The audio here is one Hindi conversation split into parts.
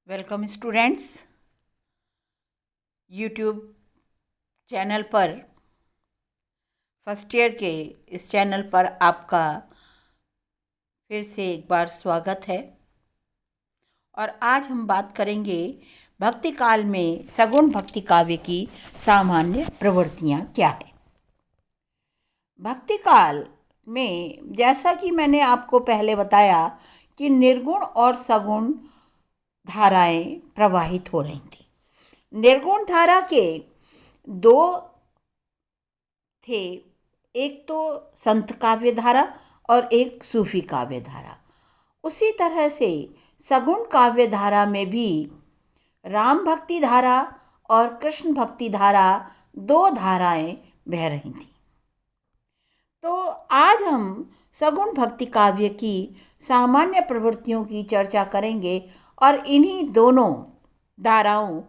Welcome students. यूट्यूब चैनल पर फर्स्ट ईयर के इस चैनल पर आपका फिर से एक बार स्वागत है। और आज हम बात करेंगे भक्ति काल में सगुण भक्ति काव्य की सामान्य प्रवृत्तियाँ क्या है। भक्ति काल में जैसा कि मैंने आपको पहले बताया कि निर्गुण और सगुण धाराएं प्रवाहित हो रही थी। निर्गुण धारा के दो थे, एक तो संत काव्य धारा और एक सूफी काव्य धारा। उसी तरह से सगुण काव्य धारा में भी राम भक्ति धारा और कृष्ण भक्ति धारा दो धाराएं बह रही थीं। तो आज हम सगुण भक्ति काव्य की सामान्य प्रवृत्तियों की चर्चा करेंगे और इन्हीं दोनों धाराओं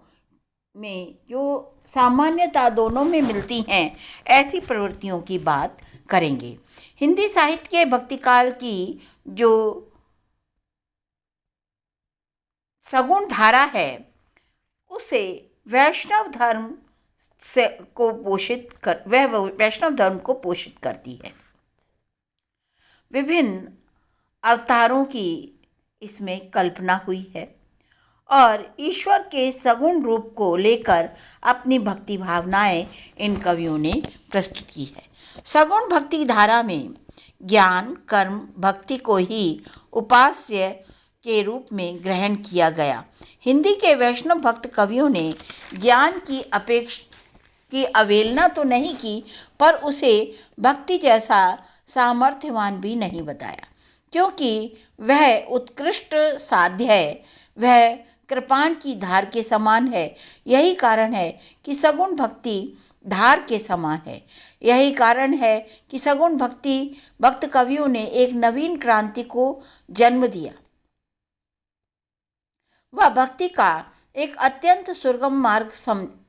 में जो सामान्यता दोनों में मिलती हैं ऐसी प्रवृत्तियों की बात करेंगे। हिंदी साहित्य के भक्ति काल की जो सगुण धारा है उसे वैष्णव धर्म से को पोषित कर वैष्णव धर्म को पोषित करती है। विभिन्न अवतारों की इसमें कल्पना हुई है और ईश्वर के सगुण रूप को लेकर अपनी भक्ति भावनाएं इन कवियों ने प्रस्तुत की है। सगुण भक्ति धारा में ज्ञान कर्म भक्ति को ही उपास्य के रूप में ग्रहण किया गया। हिंदी के वैष्णव भक्त कवियों ने ज्ञान की अवहेलना तो नहीं की, पर उसे भक्ति जैसा सामर्थ्यवान भी नहीं बताया, क्योंकि वह उत्कृष्ट साध्य है, वह कृपाण की धार के समान है। यही कारण है कि सगुण भक्ति धार के समान है। यही कारण है कि सगुण भक्ति भक्त कवियों ने एक नवीन क्रांति को जन्म दिया। वह भक्ति का एक अत्यंत सुगम मार्ग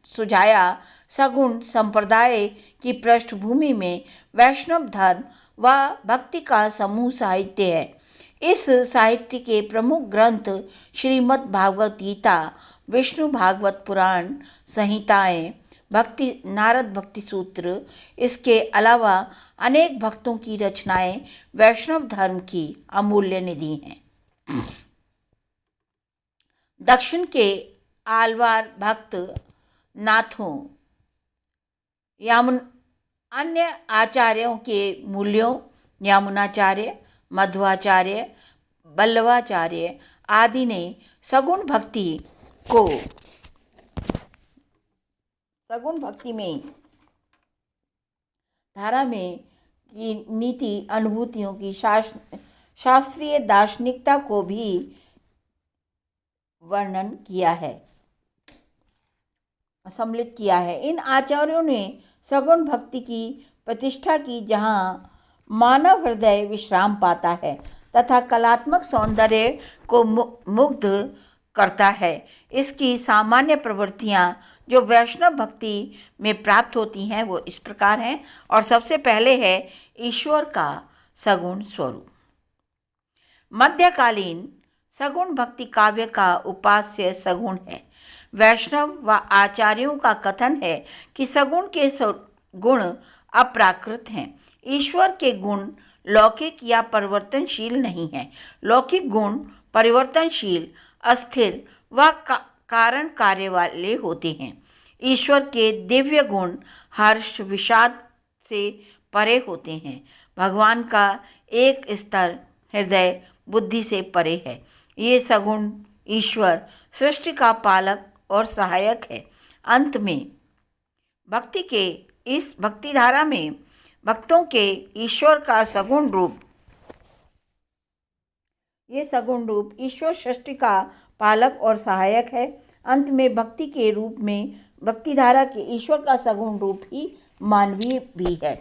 सुझाया। सगुण संप्रदाय की पृष्ठभूमि में वैष्णव धर्म व भक्ति का समूह साहित्य है। इस साहित्य के प्रमुख ग्रंथ श्रीमद् भागवत गीता, विष्णु भागवत पुराण संहिताएं, भक्ति नारद भक्ति सूत्र, इसके अलावा अनेक भक्तों की रचनाएं वैष्णव धर्म की अमूल्य निधि हैं। दक्षिण के आलवार भक्त नाथों अन्य आचार्यों के मूल्यों यामुनाचार्य, मध्वाचार्य, बल्लवाचार्य आदि ने सगुण भक्ति में धारा में की नीति अनुभूतियों की शास्त्रीय दार्शनिकता को भी वर्णन किया है, सम्मिलित किया है। इन आचार्यों ने सगुण भक्ति की प्रतिष्ठा की, जहाँ मानव हृदय विश्राम पाता है तथा कलात्मक सौंदर्य को मुग्ध करता है। इसकी सामान्य प्रवृत्तियाँ जो वैष्णव भक्ति में प्राप्त होती हैं वो इस प्रकार हैं। और सबसे पहले है ईश्वर का सगुण स्वरूप। मध्यकालीन सगुण भक्ति काव्य का उपास्य सगुण है। वैष्णव व आचार्यों का कथन है कि सगुण के गुण अप्राकृत हैं। ईश्वर के गुण लौकिक या परिवर्तनशील नहीं हैं। लौकिक गुण परिवर्तनशील, अस्थिर व कारण कार्य वाले होते हैं। ईश्वर के दिव्य गुण हर्ष विषाद से परे होते हैं। भगवान का एक स्तर हृदय बुद्धि से परे है। ये सगुण ईश्वर सृष्टि का पालक और सहायक है। अंत में भक्ति के इस भक्ति धारा में भक्तों के ईश्वर का सगुण रूप, ये सगुण रूप ईश्वर सृष्टि का पालक और सहायक है। अंत में भक्ति के रूप में भक्ति धारा के ईश्वर का सगुण रूप ही मानवीय भी है।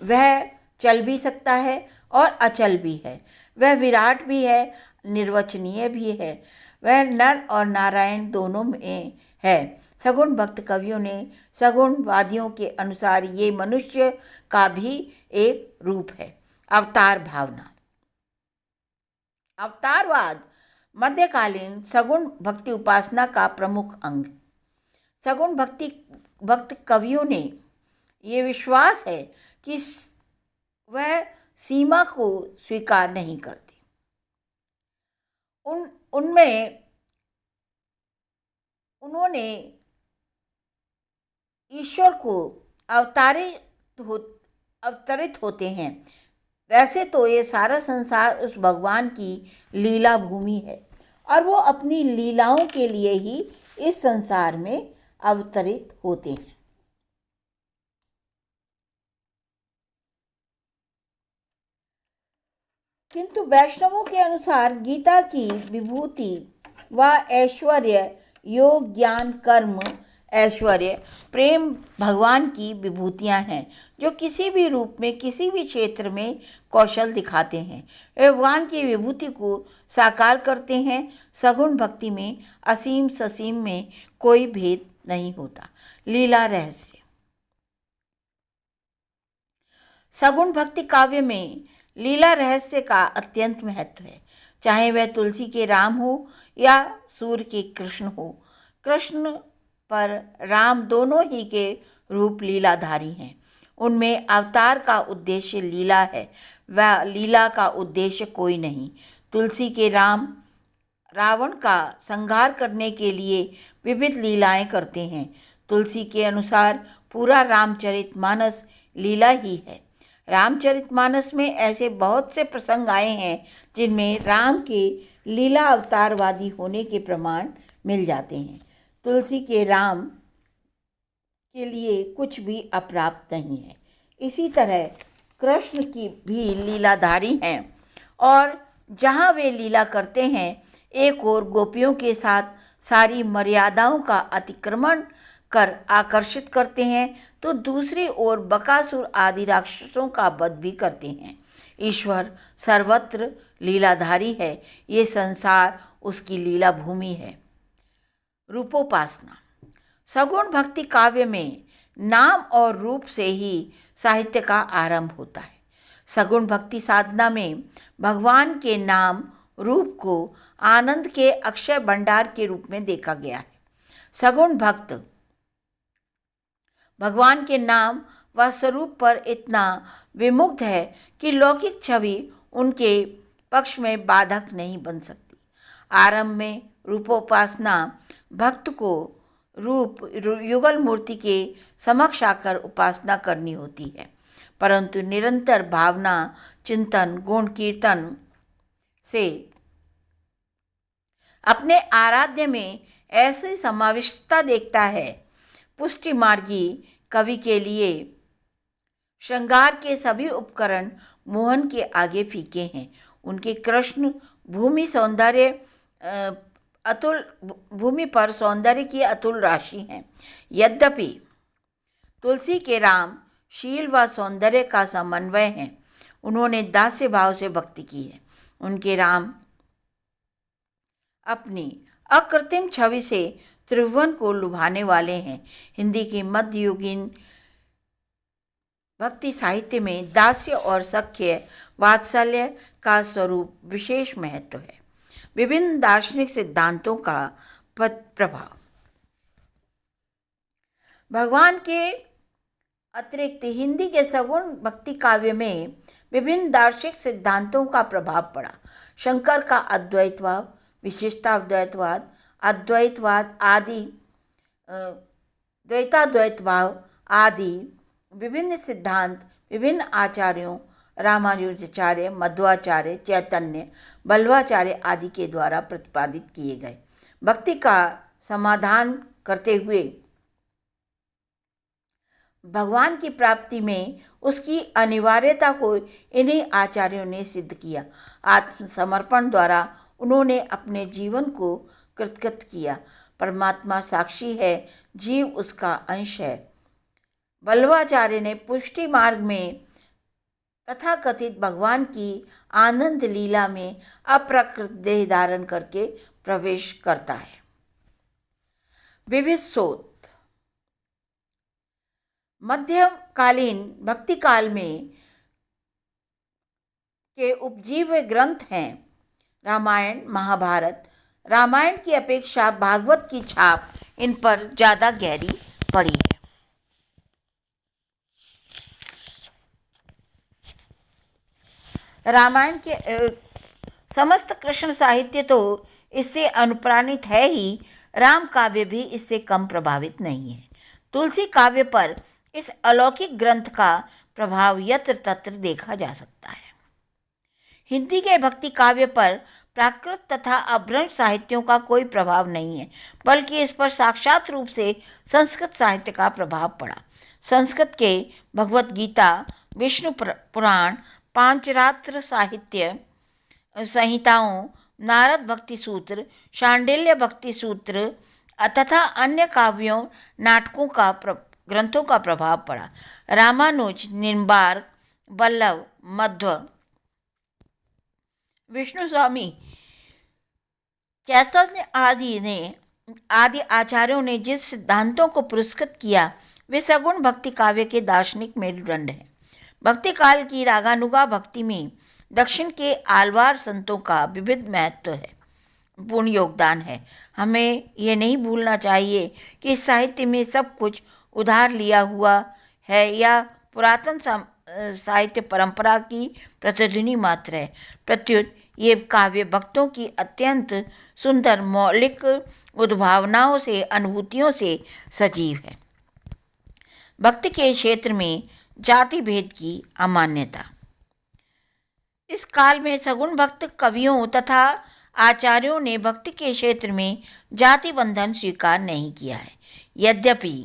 वह चल भी सकता है और अचल भी है। वह विराट भी है, निर्वचनीय भी है। वह नर और नारायण दोनों में है। सगुण भक्त कवियों ने सगुणवादियों के अनुसार ये मनुष्य का भी एक रूप है। अवतार भावना। अवतारवाद मध्यकालीन सगुण भक्ति उपासना का प्रमुख अंग। सगुण भक्त कवियों ने ये विश्वास है कि वह सीमा को स्वीकार नहीं करते। उनमें उन्होंने ईश्वर को अवतरित होते हैं। वैसे तो ये सारा संसार उस भगवान की लीला भूमि है और वो अपनी लीलाओं के लिए ही इस संसार में अवतरित होते हैं। किंतु वैष्णवों के अनुसार गीता की विभूति व ऐश्वर्य, योग, ज्ञान, कर्म, ऐश्वर्य, प्रेम भगवान की विभूतियां हैं जो किसी भी रूप में किसी भी क्षेत्र में कौशल दिखाते हैं। वे भगवान की विभूति को साकार करते हैं। सगुण भक्ति में असीम ससीम में कोई भेद नहीं होता। लीला रहस्य। सगुण भक्ति काव्य में लीला रहस्य का अत्यंत महत्व है। चाहे वह तुलसी के राम हो या सूर्य के कृष्ण हो, कृष्ण पर राम दोनों ही के रूप लीलाधारी हैं। उनमें अवतार का उद्देश्य लीला है, वह लीला का उद्देश्य कोई नहीं। तुलसी के राम रावण का संहार करने के लिए विविध लीलाएं करते हैं। तुलसी के अनुसार पूरा रामचरितमानस लीला ही है। रामचरितमानस में ऐसे बहुत से प्रसंग आए हैं जिनमें राम के लीला अवतारवादी होने के प्रमाण मिल जाते हैं। तुलसी के राम के लिए कुछ भी अप्राप्त नहीं है। इसी तरह कृष्ण की भी लीलाधारी हैं और जहाँ वे लीला करते हैं, एक और गोपियों के साथ सारी मर्यादाओं का अतिक्रमण कर आकर्षित करते हैं, तो दूसरी ओर बकासुर आदि राक्षसों का वध भी करते हैं। ईश्वर सर्वत्र लीलाधारी है। ये संसार उसकी लीला भूमि है। रूपोपासना। सगुण भक्ति काव्य में नाम और रूप से ही साहित्य का आरंभ होता है। सगुण भक्ति साधना में भगवान के नाम रूप को आनंद के अक्षय भंडार के रूप में देखा गया है। सगुण भक्त भगवान के नाम व स्वरूप पर इतना विमुग्ध है कि लौकिक छवि उनके पक्ष में बाधक नहीं बन सकती। आरंभ में रूपोपासना भक्त को रूप युगल मूर्ति के समक्ष आकर उपासना करनी होती है, परंतु निरंतर भावना, चिंतन, गुण कीर्तन से अपने आराध्य में ऐसी समाविष्टता देखता है। पुष्टि मार्गी कवि के लिए श्रृंगार के सभी उपकरण मोहन के आगे फीके हैं। उनके कृष्ण भूमि पर सौंदर्य की अतुल राशि हैं। यद्यपि तुलसी के राम शील व सौंदर्य का समन्वय हैं। उन्होंने दास्य भाव से भक्ति की है। उनके राम अपनी अकृत्रिम छवि से त्रिभुवन को लुभाने वाले हैं। हिंदी की मध्ययुगीन भक्ति साहित्य में दास्य और सख्य वात्सल्य का स्वरूप विशेष महत्व है। विभिन्न दार्शनिक सिद्धांतों का प्रभाव। भगवान के अतिरिक्त हिंदी के सगुण भक्ति काव्य में विभिन्न दार्शनिक सिद्धांतों का प्रभाव पड़ा। शंकर का अद्वैतवाद, विशिष्टाद्वैतवाद, अद्वैतवाद आदि, द्वैताद्वैतवाद आदि विभिन्न सिद्धांत विभिन्न आचार्यों रामानुजाचार्य, मध्वाचार्य, चैतन्य, बल्लवाचार्य आदि के द्वारा प्रतिपादित किए गए। भक्ति का समाधान करते हुए भगवान की प्राप्ति में उसकी अनिवार्यता को इन्हीं आचार्यों ने सिद्ध किया। आत्मसमर्पण द्वारा उन्होंने अपने जीवन को कृतकृत किया। परमात्मा साक्षी है, जीव उसका अंश है। बल्लवाचार्य ने पुष्टि मार्ग में तथाकथित भगवान की आनंद लीला में अप्राकृत देह धारण करके प्रवेश करता है। विविध स्रोत। मध्यकालीन भक्ति काल में के उपजीव्य ग्रंथ हैं रामायण, महाभारत। रामायण की अपेक्षा भागवत की छाप इन पर ज़्यादा गहरी पड़ी है। रामायण के समस्त कृष्ण साहित्य तो इससे अनुप्राणित है ही, राम काव्य भी इससे कम प्रभावित नहीं है। तुलसी काव्य पर इस अलौकिक ग्रंथ का प्रभाव यत्र तत्र देखा जा सकता है। हिंदी के भक्ति काव्य पर प्राकृत तथा अपभ्रंश साहित्यों का कोई प्रभाव नहीं है, बल्कि इस पर साक्षात रूप से संस्कृत साहित्य का प्रभाव पड़ा। संस्कृत के भगवत गीता, विष्णु पुराण, पांचरात्र साहित्य संहिताओं, नारद भक्ति सूत्र, शांडिल्य भक्ति सूत्र तथा अन्य काव्यों, नाटकों का ग्रंथों का प्रभाव पड़ा। रामानुज, निम्बार्क, वल्लभ, मध्व, विष्णु स्वामी, चैतन्य आदि आचार्यों ने जिस सिद्धांतों को पुरस्कृत किया, वे सगुण भक्ति काव्य के दार्शनिक मेरुदंड हैं। भक्ति काल की रागानुगा भक्ति में दक्षिण के आलवार संतों का विविध महत्व है, पूर्ण योगदान है। हमें यह नहीं भूलना चाहिए कि इस साहित्य में सब कुछ उधार लिया हुआ है या पुरातन साहित्य परंपरा की प्रतिध्वनि मात्र है। प्रत्युत ये काव्य भक्तों की अत्यंत सुंदर मौलिक उद्भावनाओं से, अनुभूतियों से सजीव है। भक्ति के क्षेत्र में जाति भेद की अमान्यता। इस काल में सगुण भक्त कवियों तथा आचार्यों ने भक्ति के क्षेत्र में जाति बंधन स्वीकार नहीं किया है। यद्यपि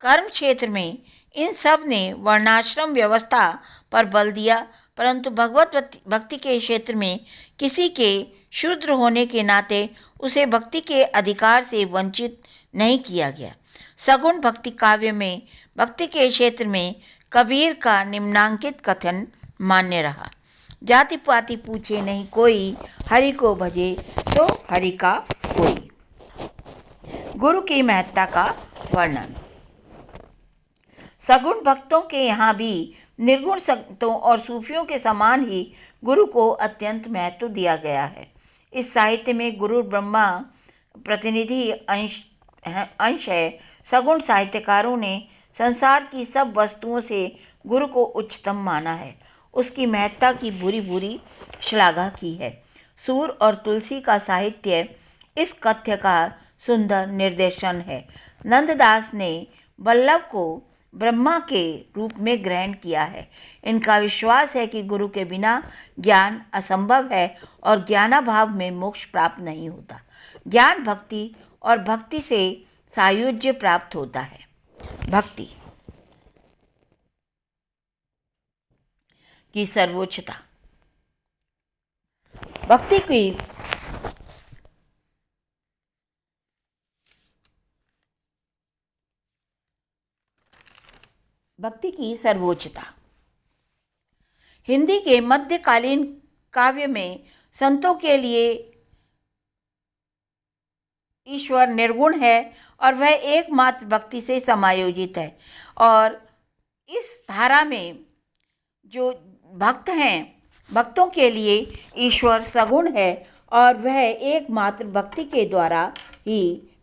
कर्म क्षेत्र में इन सब ने वर्णाश्रम व्यवस्था पर बल दिया, परंतु भगवत भक्ति के क्षेत्र में किसी के शूद्र होने के नाते उसे भक्ति के अधिकार से वंचित नहीं किया गया। सगुण भक्ति काव्य में भक्ति के क्षेत्र में कबीर का निम्नांकित कथन मान्य रहा। जाति पाति पूछे नहीं कोई, हरि को भजे सो हरि का कोई। गुरु की महत्ता का वर्णन। सगुण भक्तों के यहाँ भी निर्गुण संतों और सूफियों के समान ही गुरु को अत्यंत महत्व दिया गया है। इस साहित्य में गुरु ब्रह्मा प्रतिनिधि अंश है। सगुण साहित्यकारों ने संसार की सब वस्तुओं से गुरु को उच्चतम माना है, उसकी महत्ता की बुरी बुरी श्लाघा की है। सूर और तुलसी का साहित्य इस कथ्य का सुंदर निर्देशन है। नंददास ने वल्लभ को ब्रह्मा के रूप में ग्रहण किया है। इनका विश्वास है कि गुरु के बिना ज्ञान असंभव है और ज्ञानाभाव में मोक्ष प्राप्त नहीं होता। ज्ञान भक्ति और भक्ति से सायुज्य प्राप्त होता है। भक्ति की सर्वोच्चता। भक्ति की सर्वोच्चता। हिंदी के मध्यकालीन काव्य में संतों के लिए ईश्वर निर्गुण है और वह एकमात्र भक्ति से समायोजित है, और इस धारा में जो भक्त हैं, भक्तों के लिए ईश्वर सगुण है और वह एकमात्र भक्ति के द्वारा ही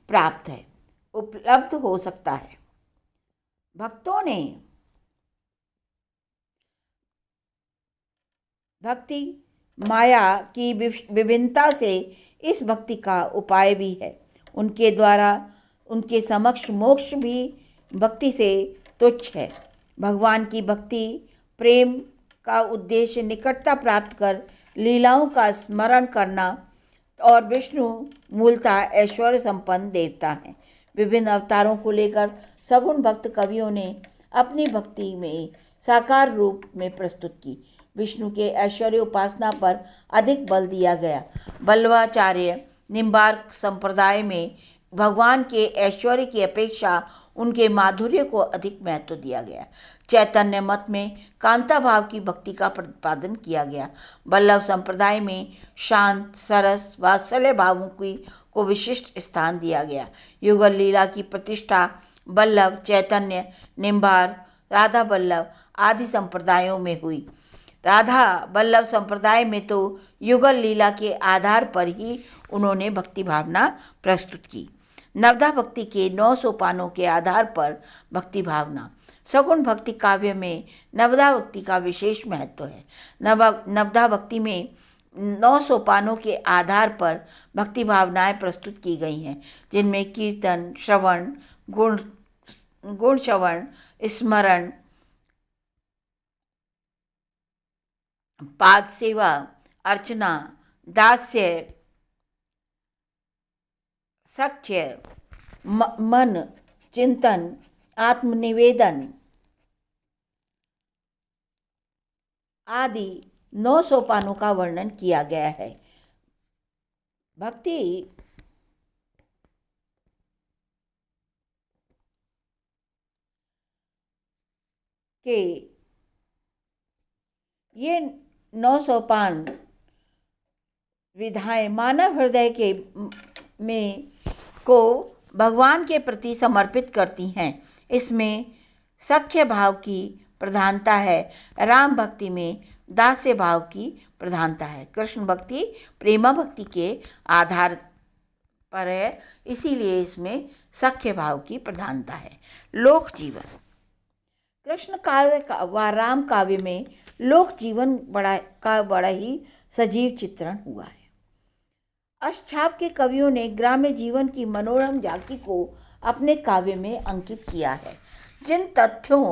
प्राप्त है, उपलब्ध हो सकता है। भक्तों ने भक्ति माया की विभिन्नता से इस भक्ति का उपाय भी है। उनके द्वारा उनके समक्ष मोक्ष भी भक्ति से तुच्छ है। भगवान की भक्ति प्रेम का उद्देश्य निकटता प्राप्त कर लीलाओं का स्मरण करना, और विष्णु मूलतः ऐश्वर्य संपन्न देवता हैं। विभिन्न अवतारों को लेकर सगुण भक्त कवियों ने अपनी भक्ति में साकार रूप में प्रस्तुत की। विष्णु के ऐश्वर्य उपासना पर अधिक बल दिया गया। वल्लभाचार्य निम्बार्क संप्रदाय में भगवान के ऐश्वर्य की अपेक्षा उनके माधुर्य को अधिक महत्व दिया गया। चैतन्य मत में कांता भाव की भक्ति का प्रतिपादन किया गया। वल्लभ संप्रदाय में शांत, सरस, वात्सल्य भावों को विशिष्ट स्थान दिया गया। युगल लीला की प्रतिष्ठा वल्लभ, चैतन्य, निम्बार्क, राधा वल्लभ आदि संप्रदायों में हुई। राधा वल्लभ संप्रदाय में तो युगल लीला के आधार पर ही उन्होंने भक्ति भावना प्रस्तुत की। नवधा भक्ति के 9 सोपानों के आधार पर भक्ति भावना। सगुण भक्ति काव्य में नवधा भक्ति का विशेष महत्व है। नवधा भक्ति में 9 सोपानों के आधार पर भक्ति भावनाएं प्रस्तुत की गई हैं, जिनमें कीर्तन, श्रवण, गुण श्रवण, स्मरण, पाद सेवा, अर्चना, दास्य, सख्य, मन चिंतन, आत्मनिवेदन आदि 9 सोपानों का वर्णन किया गया है। भक्ति के ये 9 सोपान विधाएं मानव हृदय के में को भगवान के प्रति समर्पित करती हैं। इसमें सख्य भाव की प्रधानता है। राम भक्ति में दास्य भाव की प्रधानता है। कृष्ण भक्ति प्रेमा भक्ति के आधार पर है, इसीलिए इसमें सख्य भाव की प्रधानता है। लोक जीवन। कृष्ण काव्य व राम काव्य में लोक जीवन बड़ा ही सजीव चित्रण हुआ है। अष्टछाप के कवियों ने ग्राम्य जीवन की मनोरम झांकी को अपने काव्य में अंकित किया है। जिन तथ्यों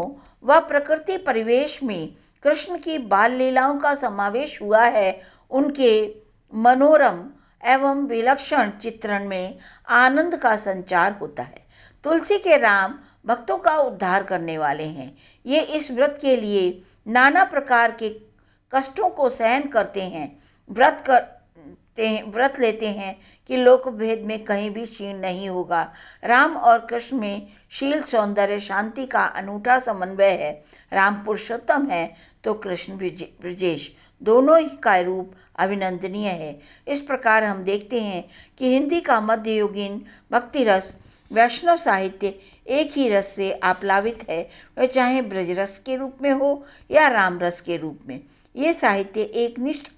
व प्रकृति परिवेश में कृष्ण की बाल लीलाओं का समावेश हुआ है, उनके मनोरम एवं विलक्षण चित्रण में आनंद का संचार होता है। तुलसी के राम भक्तों का उद्धार करने वाले हैं। ये इस व्रत के लिए नाना प्रकार के कष्टों को सहन करते हैं, व्रत लेते हैं कि लोक भेद में कहीं भी क्षीण नहीं होगा। राम और कृष्ण में शील, सौंदर्य, शांति का अनूठा समन्वय है। राम पुरुषोत्तम है तो कृष्ण ब्रजेश, दोनों ही का रूप अभिनंदनीय है। इस प्रकार हम देखते हैं कि हिंदी का मध्ययुगीन भक्ति रस वैष्णव साहित्य एक ही रस से आप्लावित है, वह चाहे ब्रज रस के रूप में हो या राम रस के रूप में। ये साहित्य एक निष्ठ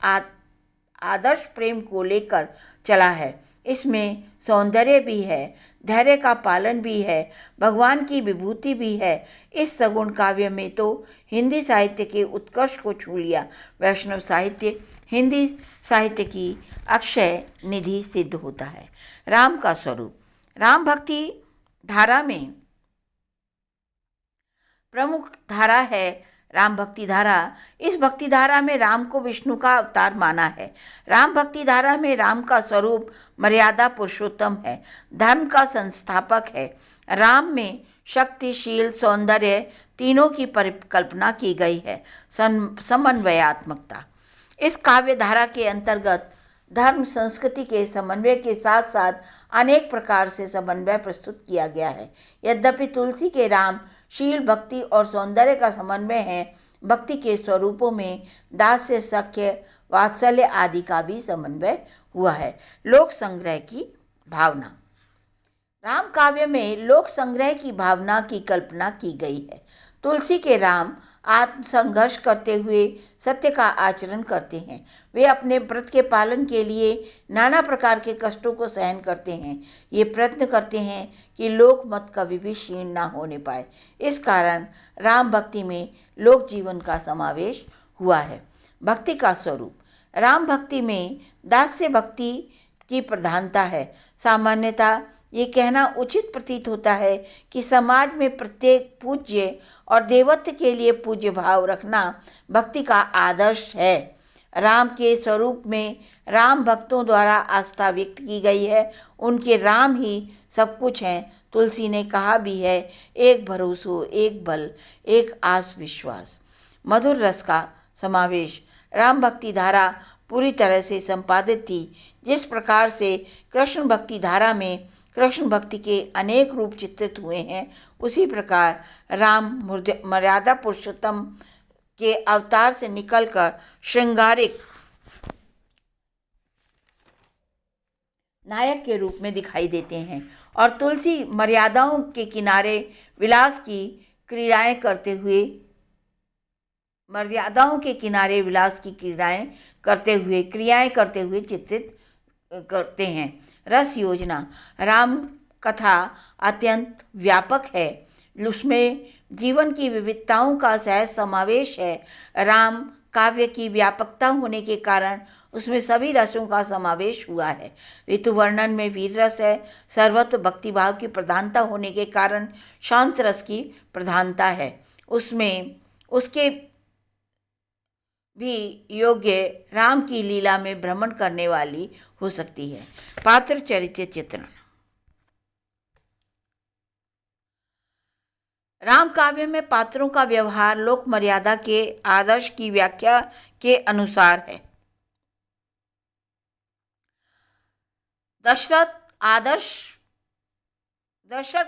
आदर्श प्रेम को लेकर चला है। इसमें सौंदर्य भी है, धैर्य का पालन भी है, भगवान की विभूति भी है। इस सगुण काव्य में तो हिंदी साहित्य के उत्कर्ष को छू लिया। वैष्णव साहित्य हिंदी साहित्य की अक्षय निधि सिद्ध होता है। राम का स्वरूप। राम भक्ति धारा में प्रमुख धारा है राम भक्ति धारा। इस भक्ति धारा में राम को विष्णु का अवतार माना है। राम भक्ति धारा में राम का स्वरूप मर्यादा पुरुषोत्तम है, धर्म का संस्थापक है। राम में शक्ति, शील, सौंदर्य तीनों की परिकल्पना की गई है। समन्वयात्मकता। इस काव्य धारा के अंतर्गत धर्म संस्कृति के समन्वय के साथ साथ अनेक प्रकार से समन्वय प्रस्तुत किया गया है। यद्यपि तुलसी के राम शील, भक्ति और सौंदर्य का समन्वय है, भक्ति के स्वरूपों में दास्य, सख्य, वात्सल्य आदि का भी समन्वय हुआ है। लोक संग्रह की भावना। राम काव्य में लोक संग्रह की भावना की कल्पना की गई है। तुलसी के राम आत्म संघर्ष करते हुए सत्य का आचरण करते हैं। वे अपने व्रत के पालन के लिए नाना प्रकार के कष्टों को सहन करते हैं। ये प्रयत्न करते हैं कि लोक मत कभी भी क्षीण ना होने पाए। इस कारण राम भक्ति में लोक जीवन का समावेश हुआ है। भक्ति का स्वरूप। राम भक्ति में दास्य भक्ति की प्रधानता है। सामान्यतः ये कहना उचित प्रतीत होता है कि समाज में प्रत्येक पूज्य और देवत्व के लिए पूज्य भाव रखना भक्ति का आदर्श है। राम के स्वरूप में राम भक्तों द्वारा आस्था व्यक्त की गई है। उनके राम ही सब कुछ हैं। तुलसी ने कहा भी है, एक भरोसो, एक बल, एक आस विश्वास। मधुर रस का समावेश। राम भक्ति धारा पूरी तरह से संपादित थी। जिस प्रकार से कृष्ण भक्ति धारा में कृष्ण भक्ति के अनेक रूप चित्रित हुए हैं, उसी प्रकार राम मर्यादा पुरुषोत्तम के अवतार से निकलकर श्रृंगारिक नायक के रूप में दिखाई देते हैं और तुलसी मर्यादाओं के किनारे विलास की क्रीड़ाएं करते हुए मर्यादाओं के किनारे विलास की क्रियाएं करते हुए चित्रित करते हैं। रस योजना। राम कथा अत्यंत व्यापक है, उसमें जीवन की विविधताओं का सहज समावेश है। राम काव्य की व्यापकता होने के कारण उसमें सभी रसों का समावेश हुआ है। ऋतु वर्णन में वीर रस है। सर्वत्र भक्तिभाव की प्रधानता होने के कारण शांत रस की प्रधानता है। उसमें उसके भी योग्य राम की लीला में भ्रमण करने वाली हो सकती है। पात्र चरित्र चित्रण। राम काव्य में पात्रों का व्यवहार लोक मर्यादा के आदर्श की व्याख्या के अनुसार है। दशरथ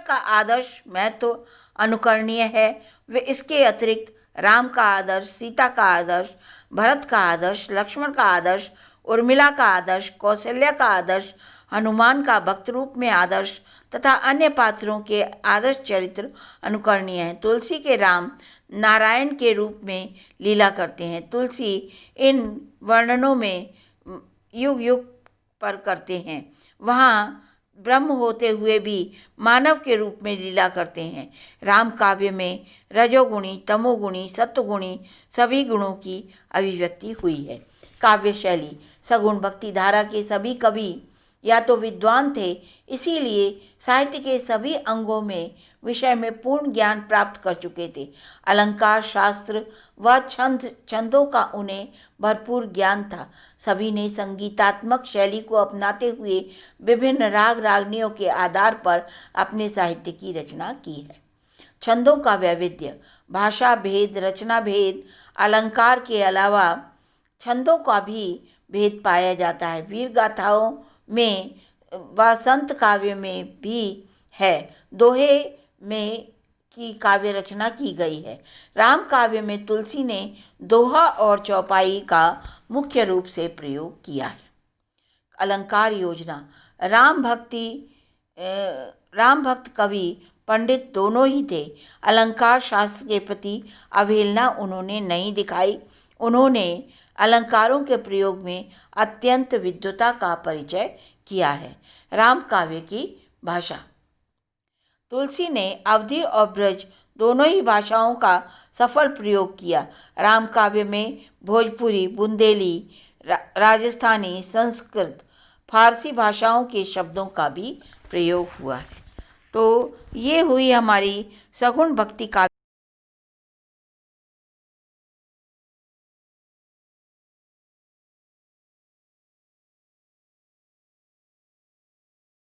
का आदर्श महत्व अनुकरणीय है। वे इसके अतिरिक्त राम का आदर्श, सीता का आदर्श, भरत का आदर्श, लक्ष्मण का आदर्श, उर्मिला का आदर्श, कौशल्या का आदर्श, हनुमान का भक्त रूप में आदर्श तथा अन्य पात्रों के आदर्श चरित्र अनुकरणीय हैं। तुलसी के राम नारायण के रूप में लीला करते हैं। तुलसी इन वर्णनों में युग युग पर करते हैं। वहाँ ब्रह्म होते हुए भी मानव के रूप में लीला करते हैं। राम काव्य में रजोगुणी, तमोगुणी, सत्वगुणी सभी गुणों की अभिव्यक्ति हुई है। काव्य शैली। सगुण भक्ति धारा के सभी कवि या तो विद्वान थे, इसीलिए साहित्य के सभी अंगों में विषय में पूर्ण ज्ञान प्राप्त कर चुके थे। अलंकार शास्त्र व छंदों का उन्हें भरपूर ज्ञान था। सभी ने संगीतात्मक शैली को अपनाते हुए विभिन्न राग रागनियों के आधार पर अपने साहित्य की रचना की है। छंदों का वैविध्य। भाषा भेद, रचना भेद, अलंकार के अलावा छंदों का भी भेद पाया जाता है। वीर गाथाओं में व संत काव्य में भी है। दोहे में की काव्य रचना की गई है। राम काव्य में तुलसी ने दोहा और चौपाई का मुख्य रूप से प्रयोग किया है। अलंकार योजना। राम भक्त कवि पंडित दोनों ही थे। अलंकार शास्त्र के प्रति अवहेलना उन्होंने नहीं दिखाई। उन्होंने अलंकारों के प्रयोग में अत्यंत विद्वता का परिचय किया है। राम काव्य की भाषा। तुलसी ने अवधी और ब्रज दोनों ही भाषाओं का सफल प्रयोग किया। राम काव्य में भोजपुरी, बुंदेली, राजस्थानी, संस्कृत, फारसी भाषाओं के शब्दों का भी प्रयोग हुआ है। तो ये हुई हमारी सगुण भक्ति काव्य